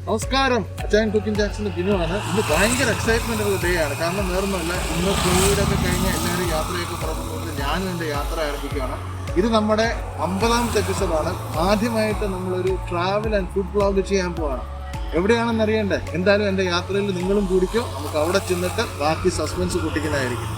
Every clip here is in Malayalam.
നമസ്കാരം, അച്ചായൻ കുക്കിംഗ് ജാക്സിന്റെ ബിനുവാണ്. ഇന്ന് ഭയങ്കര എക്സൈറ്റ്മെന്റ് ഉള്ള ഡേ ആണ്. കാരണം വേറൊന്നുമല്ല, ഇന്ന് കോവിഡൊക്കെ കഴിഞ്ഞ് എല്ലാവരും യാത്രയൊക്കെ പുറത്തുകൊണ്ട് ഞാനും എൻ്റെ യാത്ര ആരംഭിക്കുകയാണ്. ഇത് നമ്മുടെ 50ാമത്തെ എപ്പിസോഡാണ്. ആദ്യമായിട്ട് നമ്മളൊരു ട്രാവൽ ആൻഡ് ഫുഡ് വ്ളോഗ് ചെയ്യാൻ പോവാണ്. എവിടെയാണെന്ന് അറിയണ്ടേ? എന്തായാലും എൻ്റെ യാത്രയിൽ നിങ്ങളും കൂടിക്കോ. നമുക്ക് അവിടെ ചെന്നിട്ട് ബാക്കി സസ്പെൻസ് കൂട്ടിക്കുന്നതായിരിക്കും.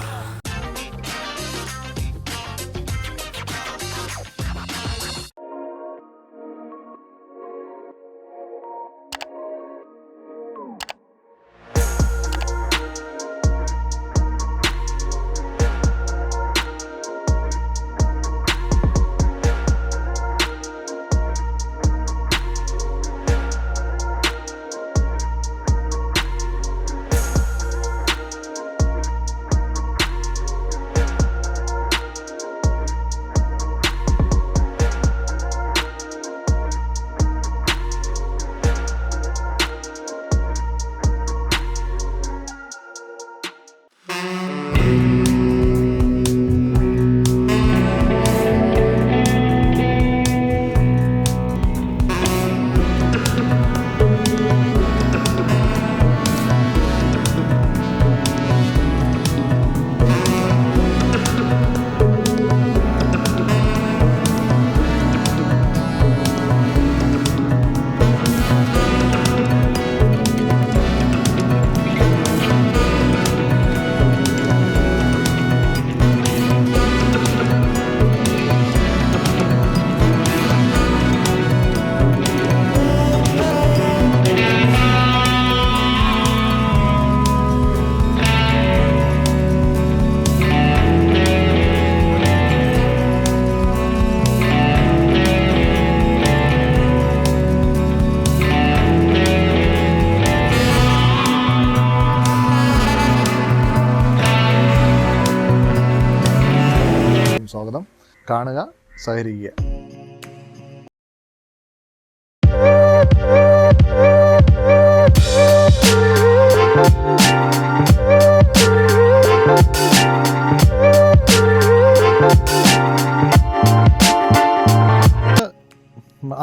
സ്വാഗതം. കാണുക, സഹകരിക്കുക.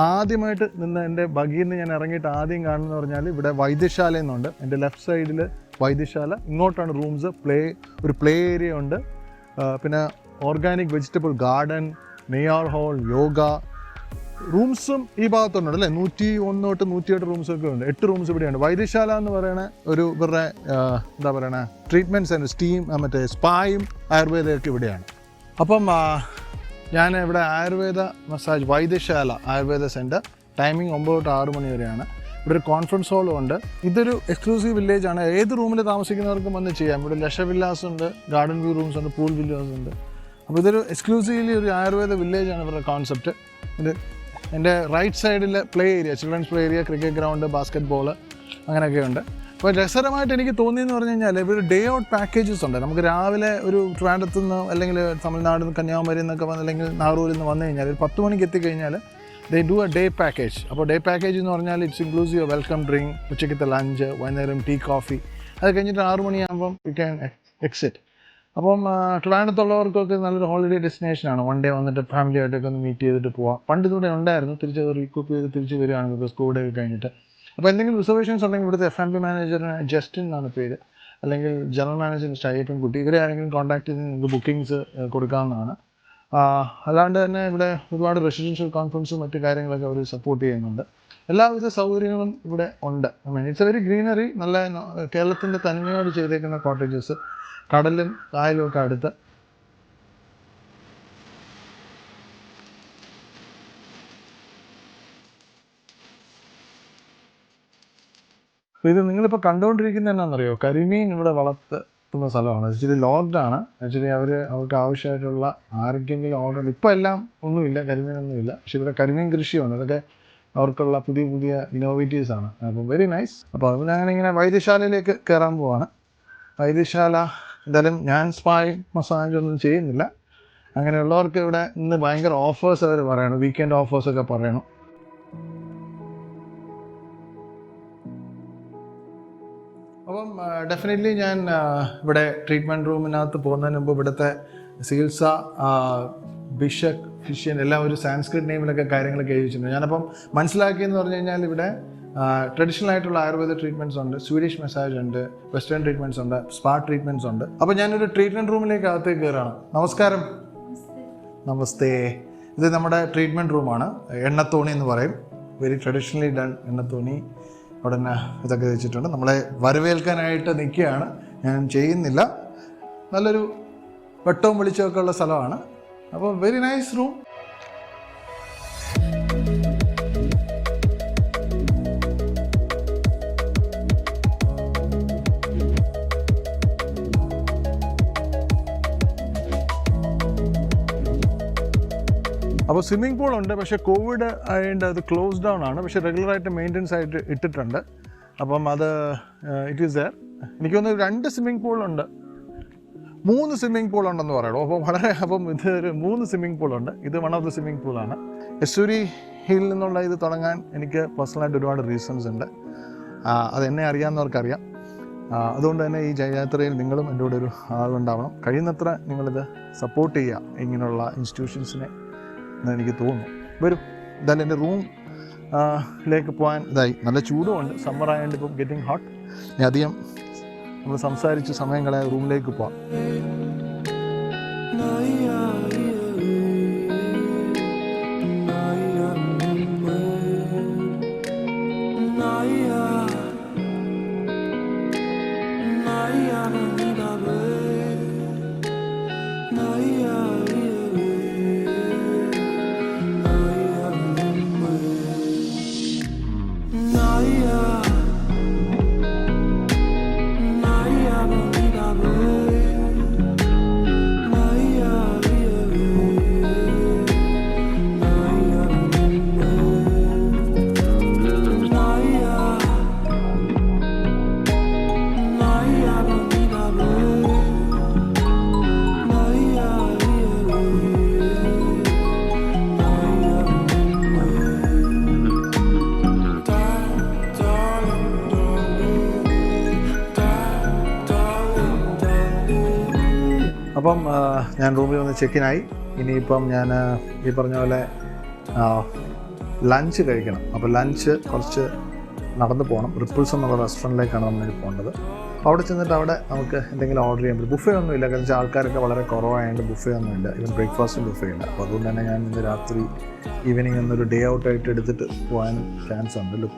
ആദ്യമായിട്ട് നിന്ന് എൻ്റെ ബഗിയിൽ നിന്ന് ഞാൻ ഇറങ്ങിയിട്ട് ആദ്യം കാണുന്നത് പറഞ്ഞാൽ ഇവിടെ വൈദ്യശാല എന്നുണ്ട്. എൻ്റെ ലെഫ്റ്റ് സൈഡിൽ വൈദ്യശാല, ഇങ്ങോട്ടാണ് റൂംസ്. ഒരു പ്ലേ ഏരിയ ഉണ്ട്. പിന്നെ organic vegetable garden, Neyyar hall, yoga റൂംസും ഈ ഭാഗത്തുണ്ട് അല്ലേ. 101 തൊട്ട് 108 റൂംസൊക്കെ ഉണ്ട്. 8 റൂംസ് ഇവിടെയുണ്ട്. വൈദ്യശാല എന്ന് പറയുന്ന ഇവരുടെ എന്താ പറയണ ട്രീറ്റ്മെൻറ്റ് സെൻറ്റർ, മറ്റേ സ്പായും ആയുർവേദമൊക്കെ ഇവിടെയാണ്. അപ്പം ഞാൻ ഇവിടെ Ayurveda massage Vaidyasala Ayurveda centre, timing 9 തൊട്ട് 6 മണി വരെയാണ്. ഇവിടെ ഒരു കോൺഫറൻസ് ഹോളും ഉണ്ട്. ഇതൊരു എക്സ്ക്ലൂസീവ് വില്ലേജ് ആണ്. ഏത് റൂമിൽ താമസിക്കുന്നവർക്കും വന്ന് ചെയ്യാം. ഇവിടെ ലക്ഷവില്ലാസ് ഉണ്ട്, ഗാർഡൻ വ്യൂ റൂംസ് ഉണ്ട്, പൂൾ വില്ലാസ് ഉണ്ട്. അപ്പോൾ ഇതൊരു എക്സ്ക്ലൂസീവ്ലി ഒരു ആയുർവേദ വില്ലേജാണ് ഇവരുടെ കോൺസെപ്റ്റ്. ഇത് എൻ്റെ റൈറ്റ് സൈഡിൽ play area, children's play area, cricket ground, basket ball അങ്ങനെയൊക്കെ ഉണ്ട്. അപ്പോൾ രസകരമായിട്ട് എനിക്ക് തോന്നിയെന്ന് പറഞ്ഞു കഴിഞ്ഞാൽ ഇവർ ഡേ ഔട്ട് പാക്കേജസ് ഉണ്ട്. നമുക്ക് രാവിലെ ഒരു ട്രിവാൻഡ്രത്തു നിന്ന് അല്ലെങ്കിൽ തമിഴ്നാട് നിന്ന് കന്യാകുമാരി നിന്നൊക്കെ അല്ലെങ്കിൽ നാഗൂരിൽ നിന്ന് വന്നു കഴിഞ്ഞാൽ ഒരു 10 മണിക്ക് എത്തിക്കഴിഞ്ഞാൽ they do a day package. അപ്പോൾ ഡേ പാക്കേജ് എന്ന് പറഞ്ഞാൽ ഇറ്റ്സ് ഇൻക്ലൂസീവ് വെൽക്കം ഡ്രിങ്ക്, ഉച്ചയ്ക്കത്തെ ലഞ്ച്, വൈകുന്നേരം ടീ, കോഫി. അത് കഴിഞ്ഞിട്ട് 6 മണിയാകുമ്പം യു ക്യാൻ എക്സിറ്റ്. അപ്പം ട്രിവാൻഡ്രത്തുള്ളവർക്കൊക്കെ നല്ലൊരു ഹോളിഡേ ഡെസ്റ്റിനേഷനാണ്. വൺ ഡേ വന്നിട്ട് ഫാമിലി ആയിട്ടൊക്കെ ഒന്ന് മീറ്റ് ചെയ്തിട്ട് പോവാം. പണ്ട് ഇതുകൂടെ ഉണ്ടായിരുന്നു. തിരിച്ച് റീകൂപ്പ് ചെയ്ത് തിരിച്ച് വരികയാണെങ്കിൽ സ്കൂൾ ഡേ കഴിഞ്ഞിട്ട്. അപ്പോൾ എന്തെങ്കിലും റിസർവേഷൻസ് ഉണ്ടെങ്കിൽ ഇവിടുത്തെ F&B മാനേജറിന് ജസ്റ്റിൻ എന്നാണ് പേര്, അല്ലെങ്കിൽ ജനറൽ മാനേജർ ഷൈപ്പൻ കുട്ടി, ഇവരെ ആരെങ്കിലും കോൺടാക്ട് ചെയ്ത് നിങ്ങൾക്ക് ബുക്കിങ്സ് കൊടുക്കാവുന്നതാണ്. അല്ലാണ്ട് തന്നെ ഇവിടെ ഒരുപാട് റെസിഡൻഷ്യൽ കോൺഫറൻസും മറ്റു കാര്യങ്ങളൊക്കെ അവർ സപ്പോർട്ട് ചെയ്യുന്നുണ്ട്. എല്ലാവിധ സൗകര്യങ്ങളും ഇവിടെ ഉണ്ട്. ഇറ്റ്സ് എ വെരി ഗ്രീനറി, നല്ല കേരളത്തിൻ്റെ തനിമയോട് ചെയ്തേക്കുന്ന കോട്ടേജസ്, കടലും കായലും ഒക്കെ അടുത്ത്. ഇത് നിങ്ങളിപ്പോൾ കണ്ടുകൊണ്ടിരിക്കുന്നത് എന്നാണെന്നറിയോ, കരിമീൻ ഇവിടെ വളർത്തുന്ന സ്ഥലമാണ്. ആക്ച്വലി ലോക്ക്ഡാണ്. ആക്ച്വലി അവർക്ക് ആവശ്യമായിട്ടുള്ള ആർക്കെങ്കിലും ഓർഡർ, ഇപ്പോൾ എല്ലാം ഒന്നുമില്ല, കരിമീനൊന്നുമില്ല. പക്ഷെ ഇവിടെ കരിമീൻ കൃഷിയുണ്ട്. അതൊക്കെ അവർക്കുള്ള പുതിയ ഇന്നോവേറ്റീവ്സ് ആണ്. അപ്പം വെരി നൈസ്. അപ്പോൾ അത് ഞാനിങ്ങനെ വൈദ്യശാലയിലേക്ക് കയറാൻ പോവാണ്. വൈദ്യശാല എന്തായാലും ഞാൻ സ്പായും മസാജൊന്നും ചെയ്യുന്നില്ല. അങ്ങനെയുള്ളവർക്ക് ഇവിടെ ഇന്ന് ഭയങ്കര ഓഫേഴ്സ് അവർ പറയണം, വീക്കെൻഡ് ഓഫേഴ്സൊക്കെ പറയണം. അപ്പം ഡെഫിനറ്റ്ലി ഞാൻ ഇവിടെ ട്രീറ്റ്മെൻറ്റ് റൂമിനകത്ത് പോകുന്നതിന് മുമ്പ് ഇവിടുത്തെ ചികിത്സ, ഫിഷ്യൻ എല്ലാം ഒരു സാൻസ്ക്രിറ്റ് നെയിമിലൊക്കെ കാര്യങ്ങളൊക്കെ എഴുതിച്ചിട്ടുണ്ട്. ഞാനപ്പം മനസ്സിലാക്കിയെന്ന് പറഞ്ഞു കഴിഞ്ഞാൽ ഇവിടെ ട്രഡീഷണൽ ആയിട്ടുള്ള ആയുർവേദ ട്രീറ്റ്മെൻറ്റ്സ് ഉണ്ട്, സ്വീഡിഷ് മസാജ് ഉണ്ട്, വെസ്റ്റേൺ ട്രീറ്റ്മെൻറ്റ്സ് ഉണ്ട്, സ്പാ ട്രീറ്റ്മെൻറ്റ്സ് ഉണ്ട്. അപ്പോൾ ഞാനൊരു ട്രീറ്റ്മെൻറ്റ് റൂമിലേക്ക് അകത്തേക്ക് കയറാണ്. നമസ്കാരം. നമസ്തേ. ഇത് നമ്മുടെ ട്രീറ്റ്മെൻറ്റ് റൂമാണ്. എണ്ണത്തോണി എന്ന് പറയും. വെരി ട്രഡീഷണലി ഡൺ എണ്ണത്തോണി. അവിടെ തന്നെ ഇതൊക്കെ വെച്ചിട്ടുണ്ട്. നമ്മളെ വരവേൽക്കാനായിട്ട് നിൽക്കുകയാണ്. ഞാൻ ചെയ്യുന്നില്ല. നല്ലൊരു വെട്ടവും വെളിച്ചമൊക്കെ ഉള്ള സ്ഥലമാണ്. അപ്പോൾ വെരി നൈസ് റൂം. അപ്പോൾ സ്വിമ്മിംഗ് പൂൾ ഉണ്ട്. പക്ഷേ കോവിഡ് ആയതുകൊണ്ട് അത് ക്ലോസ് ഡൗൺ ആണ്. പക്ഷേ റെഗുലറായിട്ട് മെയിൻ്റെനൻസ് ആയിട്ട് ഇട്ടിട്ടുണ്ട്. അപ്പം അത് ഇറ്റ് ഈസ് ദെയർ. എനിക്ക് തോന്നുന്നു 2 സ്വിമ്മിംഗ് പൂളുണ്ട്, 3 സ്വിമ്മിംഗ് പൂൾ ഉണ്ടെന്ന് പറയണോ. അപ്പം ഇത് ഒരു 3 സ്വിമ്മിംഗ് പൂളുണ്ട്. ഇത് വൺ ഓഫ് ദ സ്വിമ്മിംഗ് പൂളാണ്. യെസ്സൂരി ഹില്ലിൽ നിന്നുള്ള ഇത് തുടങ്ങാൻ എനിക്ക് പേഴ്സണലായിട്ട് ഒരുപാട് റീസൺസ് ഉണ്ട്. അതെന്നെ അറിയാവുന്നവർക്കറിയാം. അതുകൊണ്ട് തന്നെ ഈ ജയയാത്രയിൽ നിങ്ങളും എൻ്റെ കൂടെ ഒരു ആളുണ്ടാവണം. കഴിയുന്നത്ര നിങ്ങളിത് സപ്പോർട്ട് ചെയ്യുക ഇങ്ങനെയുള്ള ഇൻസ്റ്റിറ്റ്യൂഷൻസിനെ എന്ന് എനിക്ക് തോന്നുന്നു. വരും. എന്തായാലും എൻ്റെ റൂമിലേക്ക് പോകാൻ ഇതായി. നല്ല ചൂടുമുണ്ട്. സമ്മർ ആയതുകൊണ്ട് ഇപ്പം ഗെറ്റിംഗ് ഹോട്ട്. ഇനി അധികം നമ്മൾ സംസാരിച്ച് സമയം കളയാതെ റൂമിലേക്ക് പോവാം. അപ്പം ഞാൻ റൂമിൽ വന്ന് ചെക്കിനായി. ഇനിയിപ്പം ഞാൻ ഈ പറഞ്ഞ പോലെ ലഞ്ച് കഴിക്കണം. അപ്പോൾ ലഞ്ച് കുറച്ച് നടന്നു പോകണം. റിപ്പിൾസ് എന്നുള്ള റെസ്റ്റോറൻറ്റിലേക്കാണ് നമ്മൾ പോകേണ്ടത്. അപ്പോൾ അവിടെ ചെന്നിട്ട് അവിടെ നമുക്ക് എന്തെങ്കിലും ഓർഡർ ചെയ്യാൻ പറ്റും. ബുഫേ ഒന്നുമില്ല. കാരണം വെച്ചാൽ ആൾക്കാരൊക്കെ വളരെ കുറവായതുകൊണ്ട് ബുഫേ ഒന്നുമില്ല. ഈവൻ ബ്രേക്ക്ഫാസ്റ്റും ബുഫേ ഇല്ല. അപ്പോൾ അതുകൊണ്ട് തന്നെ ഞാൻ ഇന്ന് രാത്രി ഈവനിങ് ഒന്നൊരു ഡേ ഔട്ടായിട്ട് എടുത്തിട്ട് പോകാനും ചാൻസ് ഉണ്ട്.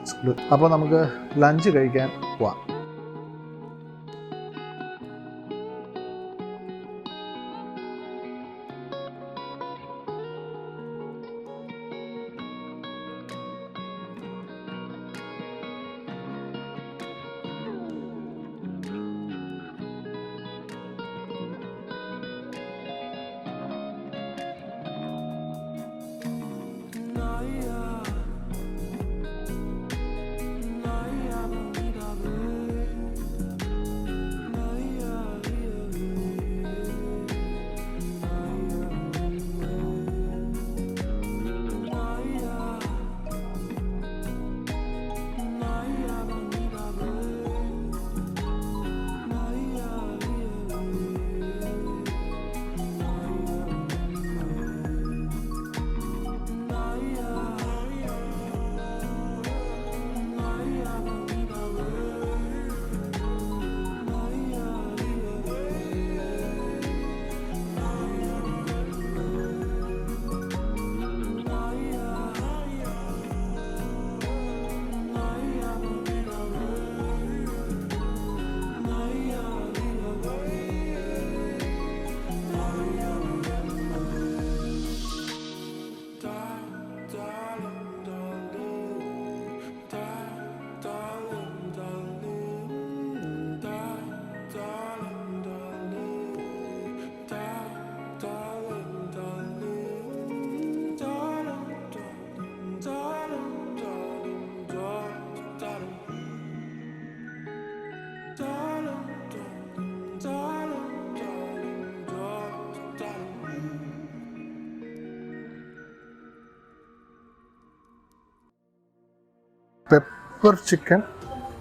അപ്പോൾ നമുക്ക് ലഞ്ച് കഴിക്കാൻ പോവാം.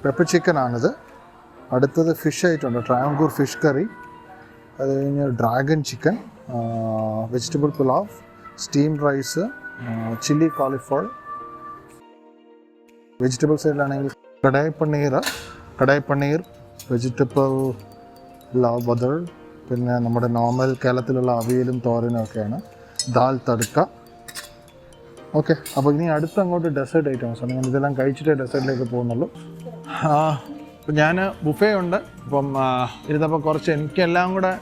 പെപ്പർ ചിക്കനാണിത്. അടുത്തത് ഫിഷ് ആയിട്ടുണ്ട്. Travancore fish curry. അത് കഴിഞ്ഞ് dragon chicken, vegetable pulao, steam rice, chilli cauliflower. Vegetable സൈഡിലാണെങ്കിൽ കടായി പനീർ വെജിറ്റബിൾ ബദർ, പിന്നെ നമ്മുടെ നോർമൽ കേരളത്തിലുള്ള അവിയലും തോരനും ഒക്കെയാണ്. ദാൽ തടുക്ക. ഓക്കെ, അപ്പോൾ ഇനി അങ്ങോട്ട് ഡെസേർട്ട് ഐറ്റംസ് ആണ്. ഞാൻ ഇതെല്ലാം കഴിച്ചിട്ടേ ഡെസേർട്ടിലേക്ക് പോകുന്നുള്ളൂ. ഇപ്പം ഞാൻ ബുഫേ ഉണ്ട്. ഇപ്പം ഇരുന്നപ്പോൾ കുറച്ച് എനിക്കെല്ലാം കൂടെ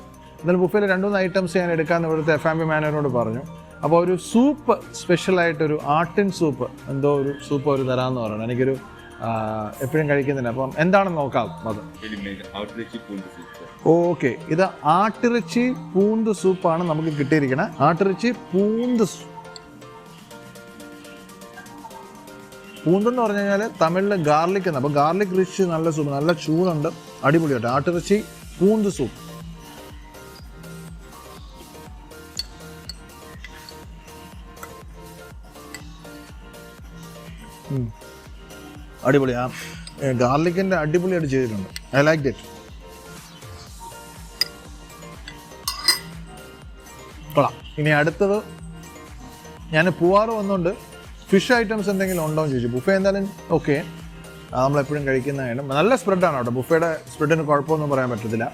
എന്നാലും ബുഫേയിൽ 2-3 ഐറ്റംസ് ഞാൻ എടുക്കാമെന്ന് ഇവിടുത്തെ F&B മാനേജറിനോട് പറഞ്ഞു. അപ്പോൾ ഒരു സൂപ്പ് സ്പെഷ്യലായിട്ടൊരു ആട്ടിൻ സൂപ്പ് എന്തോ ഒരു സൂപ്പ് അവർ തരാമെന്ന് പറയണം. എനിക്കൊരു എപ്പോഴും കഴിക്കുന്നില്ല. അപ്പം എന്താണെന്ന് നോക്കാം. അത് ഓക്കെ, ഇത് ആട്ടിറച്ചി പൂന്ത് സൂപ്പാണ് നമുക്ക് കിട്ടിയിരിക്കണേ. ആട്ടിറച്ചി പൂന്തെന്ന് പറഞ്ഞു കഴിഞ്ഞാൽ തമിഴിൽ ഗാർലിക് എന്ന്. അപ്പോൾ ഗാർലിക് റിച്ച് നല്ല സൂപ്പ്, നല്ല ചൂടുണ്ട്, അടിപൊളിയായിട്ട്. ആട്ടിറച്ചി പൂന്ത് സൂപ്പ്. അടിപൊളി. ആ ഗാർലിക്കിൻ്റെ അടിപൊളിയായിട്ട് ചെയ്തിട്ടുണ്ട്. I like it. കൊള്ളാം. ഇനി അടുത്തത് ഞാൻ പൂവാറ് വന്നുകൊണ്ട് ഫിഷ് ഐറ്റംസ് എന്തെങ്കിലും ഉണ്ടോ എന്ന് ചോദിച്ചു. ബുഫേ എന്തായാലും ഓക്കെ, നമ്മളെപ്പോഴും കഴിക്കുന്നതാണ്. നല്ല സ്പ്രെഡാണ് കേട്ടോ. ബുഫേയുടെ സ്പ്രെഡിന് കുഴപ്പമൊന്നും പറയാൻ പറ്റത്തില്ല.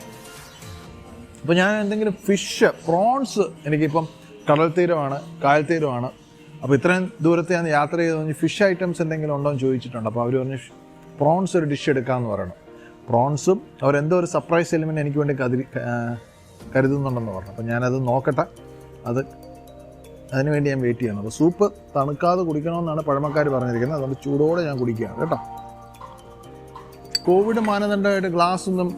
അപ്പോൾ ഞാൻ എന്തെങ്കിലും ഫിഷ്, പ്രോൺസ്, എനിക്കിപ്പം കടൽ തീരമാണ്, കായൽ തീരമാണ്. അപ്പോൾ ഇത്രയും ദൂരത്ത് ഞാൻ യാത്ര ചെയ്ത് കഴിഞ്ഞ് ഫിഷ് ഐറ്റംസ് എന്തെങ്കിലും ഉണ്ടോ എന്ന് ചോദിച്ചിട്ടുണ്ട്. അപ്പോൾ അവർ പറഞ്ഞു പ്രോൺസ് ഒരു ഡിഷ് എടുക്കാമെന്ന് പറയണം. പ്രോൺസും അവരെന്തോ ഒരു സർപ്രൈസ് എലിമെൻറ്റ് എനിക്ക് വേണ്ടി കരുതുന്നുണ്ടെന്ന് പറഞ്ഞു. അപ്പോൾ ഞാനത് നോക്കട്ടെ. അതിനുവേണ്ടി ഞാൻ വെയിറ്റ് ചെയ്യണം. അപ്പോൾ സൂപ്പ് തണുക്കാതെ കുടിക്കണമെന്നാണ് പഴമക്കാർ പറഞ്ഞിരിക്കുന്നത്. അതുകൊണ്ട് ചൂടോടെ ഞാൻ കുടിക്കുകയാണ് കേട്ടോ. കോവിഡ് മാനദണ്ഡമായിട്ട് ഗ്ലാസ് ഒന്നും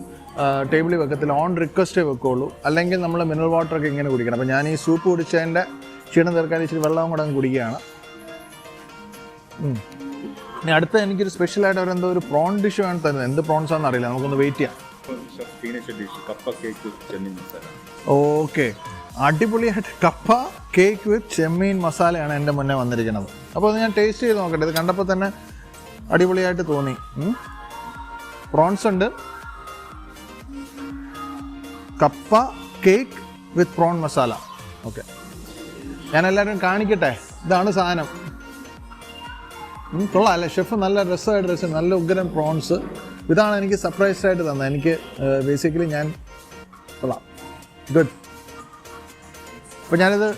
ടേബിളിൽ വെക്കത്തില്ല, ഓൺ റിക്വസ്റ്റേ വെക്കുകയുള്ളൂ. അല്ലെങ്കിൽ നമ്മൾ മിനറൽ വാട്ടറൊക്കെ ഇങ്ങനെ കുടിക്കണം. അപ്പോൾ ഞാൻ ഈ സൂപ്പ് കുടിച്ചതിൻ്റെ ക്ഷീണം തീർക്കാൻ ഇച്ചിരി വെള്ളം കൂടെ അങ്ങ് കുടിക്കുകയാണ്. ഇനി അടുത്ത എനിക്കൊരു സ്പെഷ്യലായിട്ട് അവരെന്തോ ഒരു പ്രോൺ ഡിഷ് വേണം തരുന്നത്. എന്ത് പ്രോൺസ് ആണെന്ന് അറിയില്ല, നമുക്കൊന്ന് വെയിറ്റ് ചെയ്യാം. ഓക്കെ, അടിപൊളിയായിട്ട് കപ്പ കേക്ക് വിത്ത് ചെമ്മീൻ മസാലയാണ് എൻ്റെ മുന്നേ വന്നിരിക്കുന്നത്. അപ്പോൾ അത് ഞാൻ ടേസ്റ്റ് ചെയ്ത് നോക്കട്ടെ. ഇത് കണ്ടപ്പോൾ തന്നെ അടിപൊളിയായിട്ട് തോന്നി. പ്രോൺസ് ഉണ്ട്, kappa cake with prawn masala. Okay, ഞാൻ എല്ലാവരും കാണിക്കട്ടെ. ഇതാണ് സാധനം. കൊള്ളാം അല്ലേ? ഷെഫ് നല്ല രസമായിട്ട് നല്ല ഉഗ്രൻ പ്രോൺസ്. ഇതാണ് എനിക്ക് സർപ്രൈസ്ഡ് ആയിട്ട് തന്നത്. എനിക്ക് ബേസിക്കലി ഞാൻ കൊള്ളാം, ഗുഡ്. അപ്പോൾ ഞാനിത്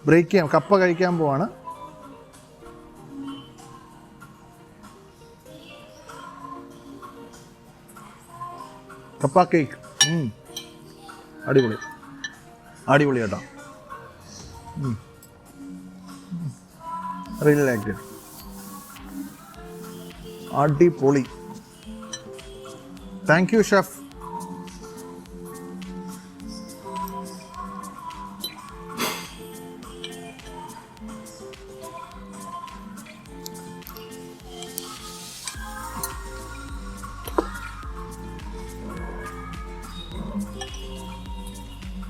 ബ്രേക്ക് ചെയ്യാം, കപ്പ കഴിക്കാൻ പോവാണ്. കപ്പ കേക്ക് അടിപൊളി കേട്ടോ. Really like it. അടിപൊളി. Thank you chef.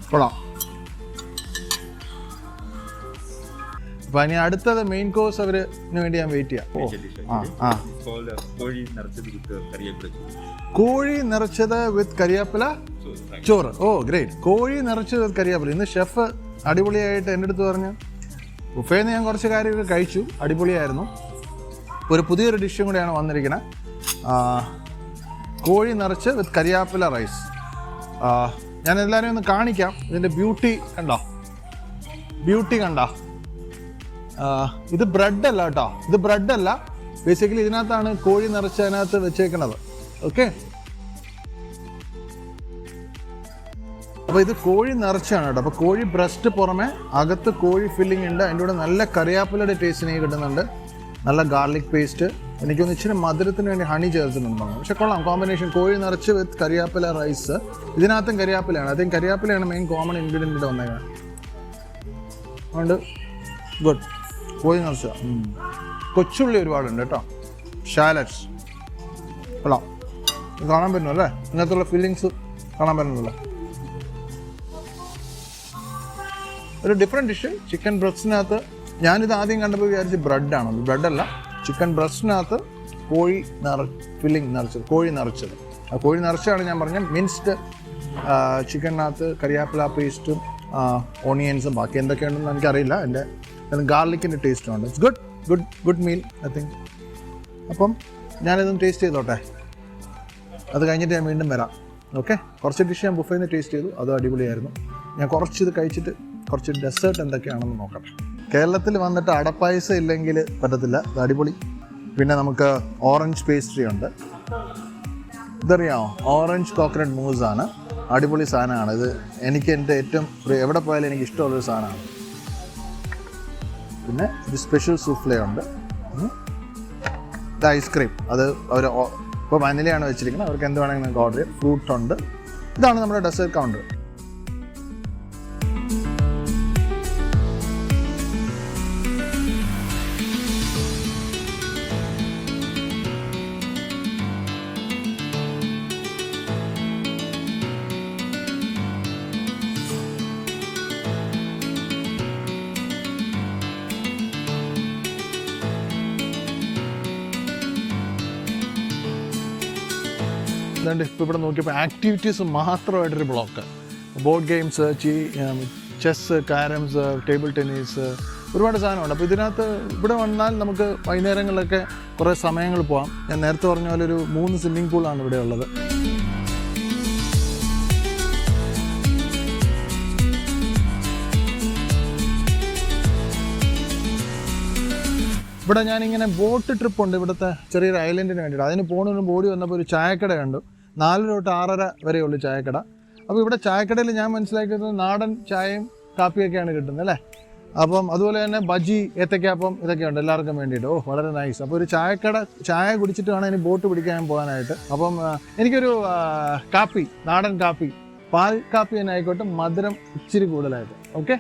കൊള്ളാം. അപ്പൊ ഇനി അടുത്തത് മെയിൻ കോഴ്സ് അവരിന് വേണ്ടി ഞാൻ വെയിറ്റ് ചെയ്യാം. കോഴി നിറച്ചത് വിത്ത് കരിയാപ്പില ചോറ്. ഓ ഗ്രേറ്റ്. കോഴി നിറച്ചത് വിത്ത് കരിയാപ്പില. ഇന്ന് ഷെഫ് അടിപൊളിയായിട്ട് എൻ്റെ അടുത്ത് പറഞ്ഞു. ബുഫേന്ന് ഞാൻ കുറച്ച് കാര്യമൊക്കെ കഴിച്ചു, അടിപൊളിയായിരുന്നു. ഒരു പുതിയൊരു ഡിഷും കൂടെയാണ് വന്നിരിക്കുന്നത്. കോഴി നിറച്ച് വിത്ത് കരിയാപ്പില റൈസ്. ഞാൻ എല്ലാവരെയും ഒന്ന് കാണിക്കാം. ഇതിൻ്റെ ബ്യൂട്ടി കണ്ടോ? ഇത് ബ്രെഡല്ല കേട്ടോ, ഇത് ബ്രെഡല്ല. ബേസിക്കലി ഇതിനകത്താണ് കോഴി നിറച്ച് അതിനകത്ത് വെച്ചേക്കണത്. ഓക്കെ, അപ്പോൾ ഇത് കോഴി നിറച്ചാണ് കേട്ടോ. അപ്പോൾ കോഴി ബ്രസ്റ്റ് പുറമെ അകത്ത് കോഴി ഫില്ലിംഗ് ഉണ്ട്. അതിൻ്റെ കൂടെ നല്ല കറിയാപ്പിലയുടെ ടേസ്റ്റ് എനിക്ക് കിട്ടുന്നുണ്ട്. നല്ല ഗാർലിക് പേസ്റ്റ്. എനിക്കൊന്ന് ഇച്ചിരി മധുരത്തിന് വേണ്ടി ഹണി ചേർത്തിട്ടുണ്ടാകും. പക്ഷെ കൊള്ളാം കോമ്പിനേഷൻ. കോഴി നിറച്ച് വിത്ത് കരിയാപ്പില റൈസ്. ഇതിനകത്തും കരിയാപ്പിലയാണ്. അതും കരിയാപ്പിലയാണ് മെയിൻ കോമൺ ഇൻഗ്രീഡിയൻ്റ് വന്നേക്കുന്നത്. അതുകൊണ്ട് ഗുഡ്. കോഴി നിറച്ച കൊച്ചുള്ളി ഒരുപാടുണ്ട് കേട്ടോ. ഷാലറ്റ്സ് കൊള്ളാം. കാണാൻ പറ്റുന്നു അല്ലേ? ഇതിനകത്തുള്ള ഫീലിങ്സ് കാണാൻ പറ്റുന്നല്ലോ. ഒരു ഡിഫറെൻറ്റ് ഡിഷ്. ചിക്കൻ ബ്രസ്റ്റിനകത്ത് ഞാനിത് ആദ്യം കണ്ടപ്പോൾ വിചാരിച്ച് ബ്രെഡാണ്. ബ്രെഡല്ല, ചിക്കൻ ബ്രസ്റ്റിനകത്ത് കോഴി ഫില്ലിങ് നിറച്ചത്, കോഴി നിറച്ചത്. ആ കോഴി നിറച്ചാണ് ഞാൻ പറഞ്ഞത്. മിൻസ്ഡ് ചിക്കനകത്ത് കരിയാപ്പില പേസ്റ്റും ഓണിയൻസും ബാക്കി എന്തൊക്കെയുണ്ടെന്ന് എനിക്കറിയില്ല. എൻ്റെ ഗാർലിക്കിൻ്റെ ടേസ്റ്റും ഉണ്ട്. It's good meal I think. അപ്പം ഞാനിതൊന്ന് ടേസ്റ്റ് ചെയ്തോട്ടെ, അത് കഴിഞ്ഞിട്ട് ഞാൻ വീണ്ടും വരാം. ഓക്കെ, കുറച്ച് ഡിഷ് ഞാൻ ബുഫേന്ന് ടേസ്റ്റ് ചെയ്തു, അത് അടിപൊളിയായിരുന്നു. ഞാൻ കുറച്ച് ഇത് കഴിച്ചിട്ട് കുറച്ച് ഡെസേർട്ട് എന്തൊക്കെയാണെന്ന് നോക്കാം. കേരളത്തിൽ വന്നിട്ട് അടപ്പായസം ഇല്ലെങ്കിൽ പറ്റത്തില്ല, അത് അടിപൊളി. പിന്നെ നമുക്ക് ഓറഞ്ച് പേസ്ട്രി ഉണ്ട്, ഇതറിയാമോ? ഓറഞ്ച് കോക്കനട്ട് മൂസാണ്, അടിപൊളി സാധനമാണ് ഇത്. എനിക്ക് എൻ്റെ ഏറ്റവും എവിടെ പോയാലും എനിക്ക് ഇഷ്ടമുള്ളൊരു സാധനമാണ്. പിന്നെ ഇത് സ്പെഷ്യൽ സൂഫ്ലേ ഉണ്ട്, ഇത് ഐസ്ക്രീം, അത് അവർ ഇപ്പോൾ വനിലയാണ് വെച്ചിരിക്കുന്നത്, അവർക്ക് എന്ത് വേണമെങ്കിൽ നിങ്ങൾക്ക് ഓർഡർ ചെയ്യാം. ഫ്രൂട്ട് ഉണ്ട്. ഇതാണ് നമ്മുടെ ഡെസേർട്ട് കൗണ്ടർ. അതുകൊണ്ട് ഇപ്പോൾ ഇവിടെ നോക്കിയപ്പോൾ ആക്ടിവിറ്റീസ് മാത്രമായിട്ടൊരു block. Board games, chess, carroms, table tennis, ഒരുപാട് സാധനമുണ്ട്. അപ്പോൾ ഇതിനകത്ത് ഇവിടെ വന്നാൽ നമുക്ക് വൈകുന്നേരങ്ങളിലൊക്കെ കുറേ സമയങ്ങൾ പോകാം. ഞാൻ നേരത്തെ പറഞ്ഞ പോലെ ഒരു 3 സ്വിമ്മിംഗ് പൂളാണ് ഇവിടെ ഉള്ളത്. ഇവിടെ ഞാനിങ്ങനെ ബോട്ട് ട്രിപ്പുണ്ട്, ഇവിടുത്തെ ചെറിയൊരു ഐലൻഡിന് വേണ്ടിയിട്ട്. അതിന് പോകുന്നതിന് ബോഡി വന്നപ്പോൾ ഒരു ചായക്കട കണ്ടു. 4 തൊട്ട് 6:30 വരെയുള്ളൂ ചായക്കട. അപ്പോൾ ഇവിടെ ചായക്കടയിൽ ഞാൻ മനസ്സിലാക്കുന്നത് നാടൻ ചായയും കാപ്പിയൊക്കെയാണ് കിട്ടുന്നത് അല്ലേ. അപ്പം അതുപോലെ തന്നെ ബജി, ഏത്തക്കാപ്പം ഇതൊക്കെ ഉണ്ട് എല്ലാവർക്കും വേണ്ടിയിട്ട്. ഓ, വളരെ നൈസ്. അപ്പോൾ ഒരു ചായക്കട, ചായ കുടിച്ചിട്ട് വേണം ഇനി ബോട്ട് പിടിക്കാൻ പോകാനായിട്ട്. അപ്പം എനിക്കൊരു കാപ്പി, നാടൻ കാപ്പി, പാൽ കാപ്പി തന്നെ ആയിക്കോട്ടെ, മധുരം ഇച്ചിരി കൂടുതലായിട്ട്. ഓക്കെ,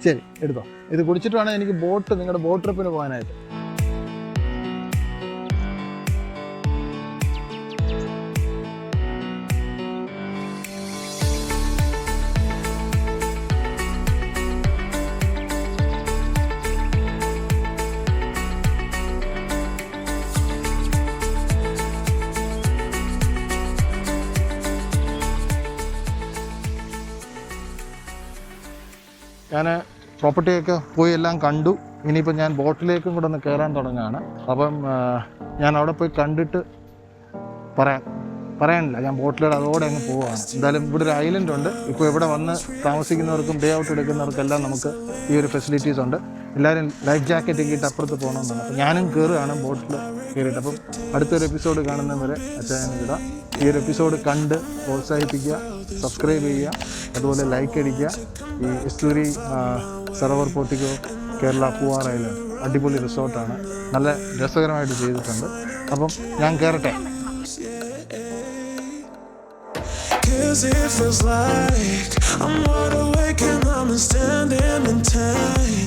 ശരി, എടുത്തോ. ഇത് കുടിച്ചിട്ട് വേണം എനിക്ക് നിങ്ങളുടെ ബോട്ട് ട്രിപ്പിന് പോകാനായിട്ട്. ഞാൻ പ്രോപ്പർട്ടിയൊക്കെ പോയി എല്ലാം കണ്ടു. ഇനിയിപ്പോൾ ഞാൻ ബോട്ടിലേക്കും കൂടെ ഒന്ന് കയറാൻ തുടങ്ങുകയാണ്. അപ്പം ഞാൻ അവിടെ പോയി കണ്ടിട്ട് പറയാനില്ല, ഞാൻ ബോട്ടിലൂടെ അതോടെ അങ്ങ് പോവുകയാണ്. എന്തായാലും ഇവിടെ ഒരു ഐലൻഡ് ഉണ്ട്. ഇപ്പോൾ ഇവിടെ വന്ന് താമസിക്കുന്നവർക്കും ഡേ ഔട്ട് എടുക്കുന്നവർക്കെല്ലാം നമുക്ക് ഈ ഒരു ഫെസിലിറ്റീസ് ഉണ്ട്. എല്ലാവരും ലൈഫ് ജാക്കറ്റ് ഇട്ട് അപ്പുറത്ത് പോകണമെന്നാണ്. അപ്പോൾ ഞാനും കയറുകയാണ് ബോട്ടിൽ കയറിയിട്ട്. അപ്പം അടുത്തൊരു എപ്പിസോഡ് കാണുന്നവരെ അച്ഛനും വിടാം. ഈ ഒരു എപ്പിസോഡ് കണ്ട് പ്രോത്സാഹിപ്പിക്കുക, സബ്സ്ക്രൈബ് ചെയ്യുക, അതുപോലെ ലൈക്ക് അടിക്കുക. ഈ എസ്തൂരി സറോവർ പോർട്ടിക്കോ കേരള പൂവാർ ഐലൻഡ് അടിപൊളി റിസോർട്ടാണ്, നല്ല രസകരമായിട്ട് ചെയ്തിട്ടുണ്ട്. അപ്പം ഞാൻ കയറട്ടെ. Cause it feels like I'm wide awake.